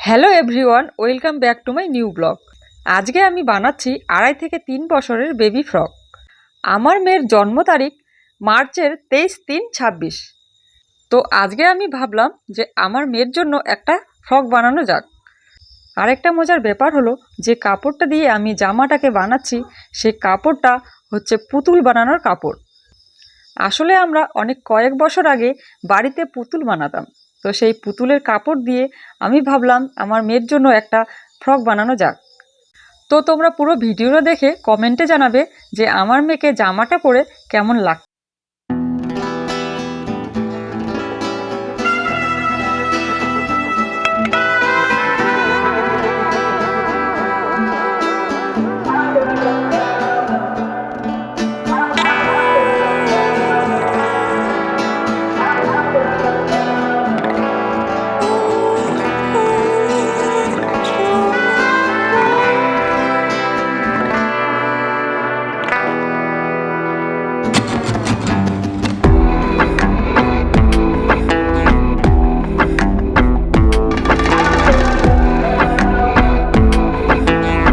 Hello everyone, welcome back to my new blog. আজকে আমি বানাচ্ছি 2.5 থেকে 3 বছরের বেবি ফ্রক। আমার মেয়ের জন্ম তারিখ মার্চের 23/3/26। তো আজকে আমি ভাবলাম যে আমার মেয়ের জন্য একটা ফ্রক বানানো যাক। আরেকটা মজার ব্যাপার হলো যে কাপড়টা দিয়ে আমি জামাটাকে বানাচ্ছি সেই কাপড়টা হচ্ছে পুতুল বানানোর কাপড়। আসলে আমরা কয়েক বছর আগে বাড়িতে পুতুল বানাতাম। তো সেই পুতুলের কাপড় দিয়ে আমি ভাবলাম আমার মেয়ের জন্য একটা ফ্রক বানানো যাক। তো তোমরা পুরো ভিডিওটা দেখে কমেন্টে জানাবে যে আমার মেয়েকে জামাটা পরে কেমন লাগছে।